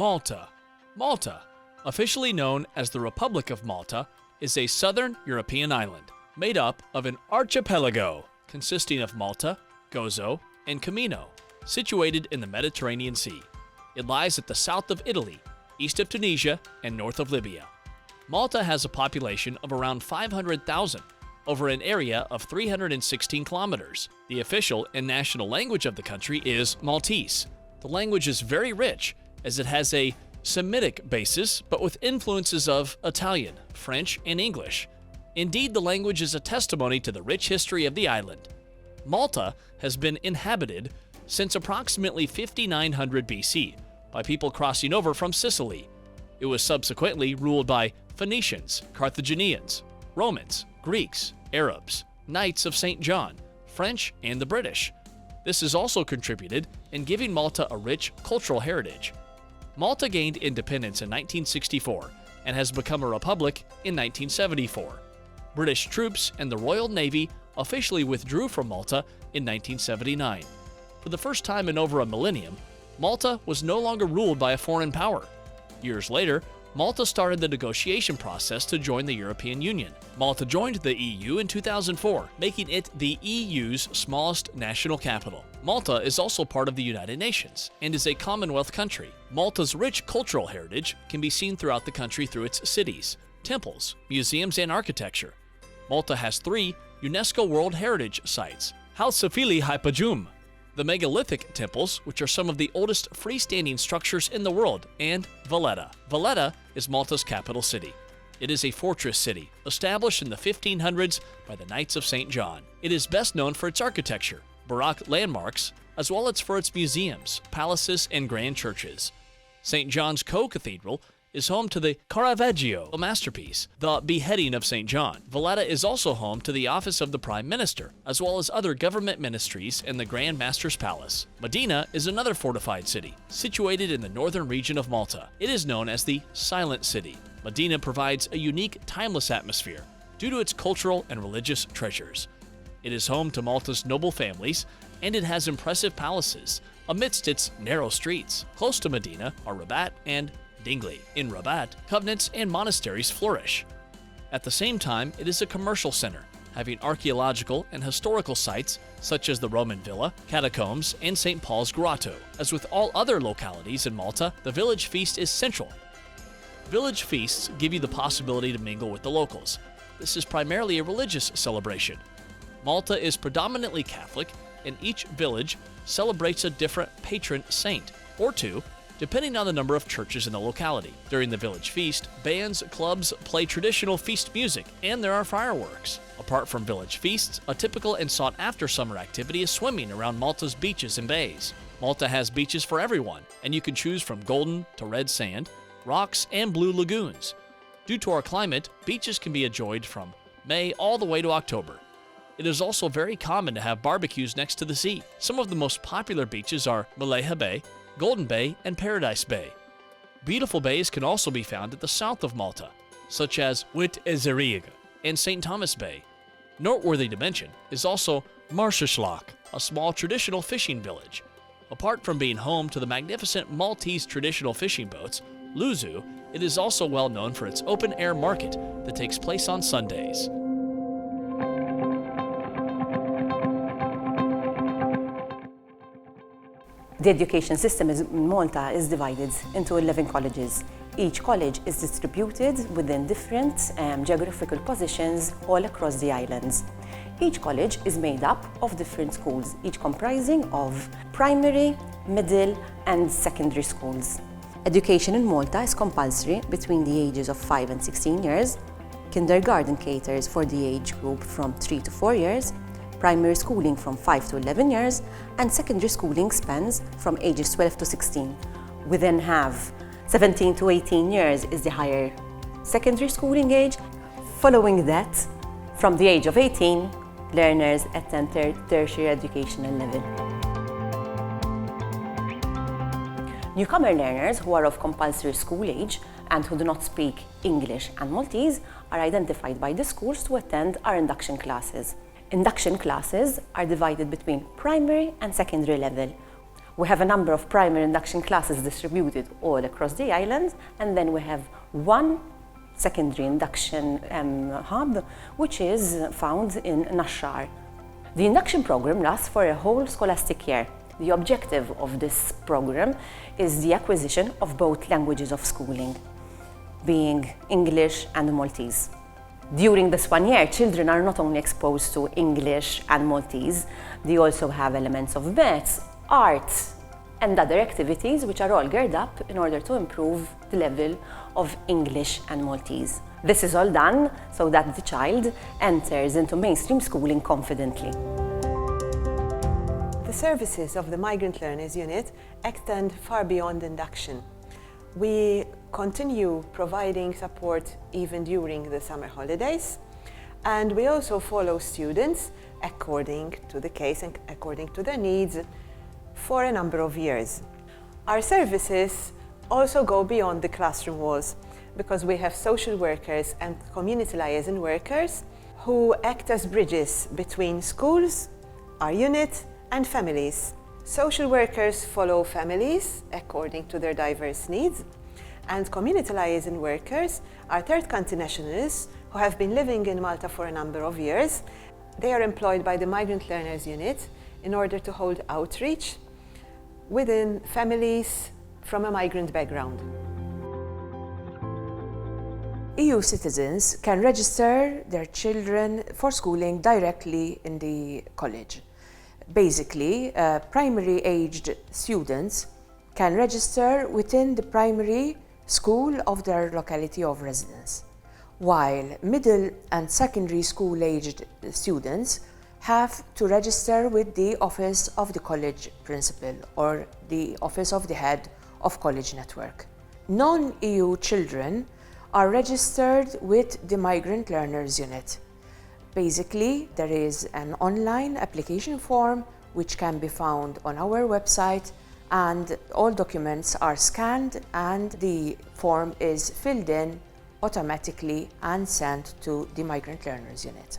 Malta. Malta, officially known as the Republic of Malta, is a southern European island made up of an archipelago consisting of Malta, Gozo, and Camino, situated in the Mediterranean Sea. It lies at the south of Italy, east of Tunisia, and north of Libya. Malta has a population of around 500,000 over an area of 316 kilometers. The official and national language of the country is Maltese. The language is very rich as it has a Semitic basis, but with influences of Italian, French, and English. Indeed, the language is a testimony to the rich history of the island. Malta has been inhabited since approximately 5900 BC by people crossing over from Sicily. It was subsequently ruled by Phoenicians, Carthaginians, Romans, Greeks, Arabs, Knights of St. John, French, and the British. This has also contributed in giving Malta a rich cultural heritage. Malta gained independence in 1964 and has become a republic in 1974. British troops and the Royal Navy officially withdrew from Malta in 1979. For the first time in over a millennium, Malta was no longer ruled by a foreign power. Years later, Malta started the negotiation process to join the European Union. Malta joined the EU in 2004, making it the EU's smallest national capital. Malta is also part of the United Nations and is a Commonwealth country. Malta's rich cultural heritage can be seen throughout the country through its cities, temples, museums, and architecture. Malta has 3 UNESCO World Heritage Sites: Halsafili Hypajum, the megalithic temples, which are some of the oldest freestanding structures in the world, and Valletta. Valletta is Malta's capital city. It is a fortress city, established in the 1500s by the Knights of St. John. It is best known for its architecture, Baroque landmarks, as well as for its museums, palaces, and grand churches. St. John's Co-Cathedral is home to the Caravaggio, a masterpiece, the Beheading of St. John. Valletta is also home to the office of the Prime Minister, as well as other government ministries and the Grand Master's Palace. Medina is another fortified city, situated in the northern region of Malta. It is known as the Silent City. Medina provides a unique, timeless atmosphere due to its cultural and religious treasures. It is home to Malta's noble families, and it has impressive palaces amidst its narrow streets. Close to Medina are Rabat and Dingley. In Rabat, convents and monasteries flourish. At the same time, it is a commercial center, having archaeological and historical sites such as the Roman Villa, catacombs, and St. Paul's Grotto. As with all other localities in Malta, the village feast is central. Village feasts give you the possibility to mingle with the locals. This is primarily a religious celebration. Malta is predominantly Catholic, and each village celebrates a different patron saint, or 2, depending on the number of churches in the locality. During the village feast, bands, clubs play traditional feast music, and there are fireworks. Apart from village feasts, a typical and sought-after summer activity is swimming around Malta's beaches and bays. Malta has beaches for everyone, and you can choose from golden to red sand, rocks, and blue lagoons. Due to our climate, beaches can be enjoyed from May all the way to October. It is also very common to have barbecues next to the sea. Some of the most popular beaches are Maleha Bay, Golden Bay, and Paradise Bay. Beautiful bays can also be found at the south of Malta, such as Wit Ezerig and St. Thomas Bay. Noteworthy to mention is also Marshalslach, a small traditional fishing village. Apart from being home to the magnificent Maltese traditional fishing boats, Luzu, it is also well known for its open-air market that takes place on Sundays. The education system in Malta is divided into 11 colleges. Each college is distributed within different geographical positions all across the islands. Each college is made up of different schools, each comprising of primary, middle, and secondary schools. Education in Malta is compulsory between the ages of 5 and 16 years. Kindergarten caters for the age group from 3 to 4 years. Primary schooling from 5 to 11 years, and secondary schooling spans from ages 12 to 16. We then have 17 to 18 years is the higher secondary schooling age. Following that, from the age of 18, learners attend tertiary educational level. Newcomer learners who are of compulsory school age and who do not speak English and Maltese are identified by the schools to attend our induction classes. Induction classes are divided between primary and secondary level. We have a number of primary induction classes distributed all across the island, and then we have one secondary induction hub, which is found in Nashar. The induction program lasts for a whole scholastic year. The objective of this program is the acquisition of both languages of schooling, being English and Maltese. During this 1 year, children are not only exposed to English and Maltese, they also have elements of maths, art, and other activities which are all geared up in order to improve the level of English and Maltese. This is all done so that the child enters into mainstream schooling confidently. The services of the Migrant Learners Unit extend far beyond induction. We continue providing support even during the summer holidays, and we also follow students according to the case and according to their needs for a number of years. Our services also go beyond the classroom walls because we have social workers and community liaison workers who act as bridges between schools, our unit, and families. Social workers follow families according to their diverse needs, and community liaison workers are third country nationals who have been living in Malta for a number of years. They are employed by the Migrant Learners Unit in order to hold outreach within families from a migrant background. EU citizens can register their children for schooling directly in the college. Basically, primary-aged students can register within the primary school of their locality of residence, while middle and secondary school-aged students have to register with the Office of the College Principal or the Office of the Head of College Network. Non-EU children are registered with the Migrant Learners Unit. Basically, there is an online application form which can be found on our website, and all documents are scanned and the form is filled in automatically and sent to the Migrant Learners Unit.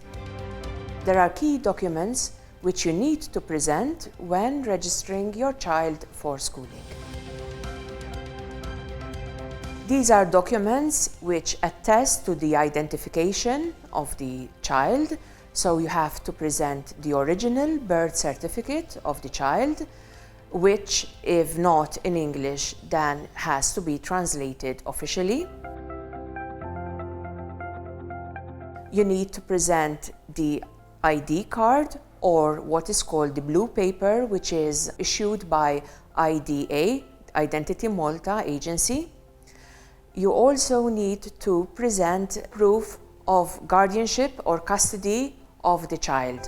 There are key documents which you need to present when registering your child for schooling. These are documents which attest to the identification of the child, so you have to present the original birth certificate of the child, which, if not in English, then has to be translated officially. You need to present the ID card, or what is called the blue paper, which is issued by IDA, Identity Malta Agency. You also need to present proof of guardianship or custody of the child.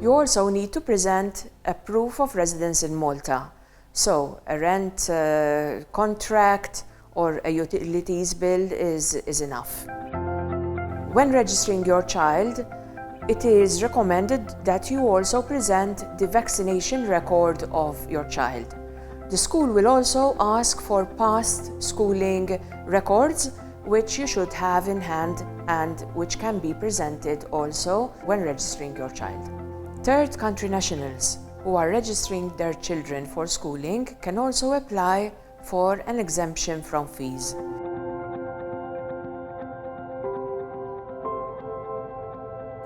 You also need to present a proof of residence in Malta, so a rent contract or a utilities bill is enough. When registering your child, it is recommended that you also present the vaccination record of your child. The school will also ask for past schooling records, which you should have in hand and which can be presented also when registering your child. Third country nationals who are registering their children for schooling can also apply for an exemption from fees.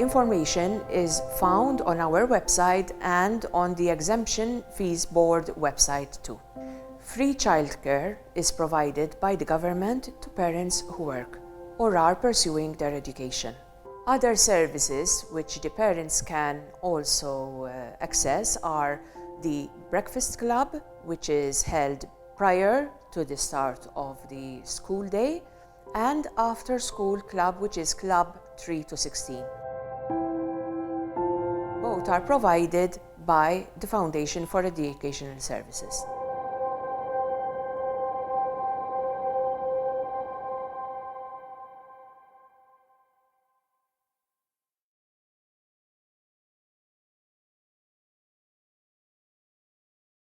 Information is found on our website and on the Exemption Fees Board website too. Free childcare is provided by the government to parents who work or are pursuing their education. Other services which the parents can also access are the breakfast club, which is held prior to the start of the school day, and after school club, which is Club 3 to 16. Both are provided by the Foundation for Educational Services.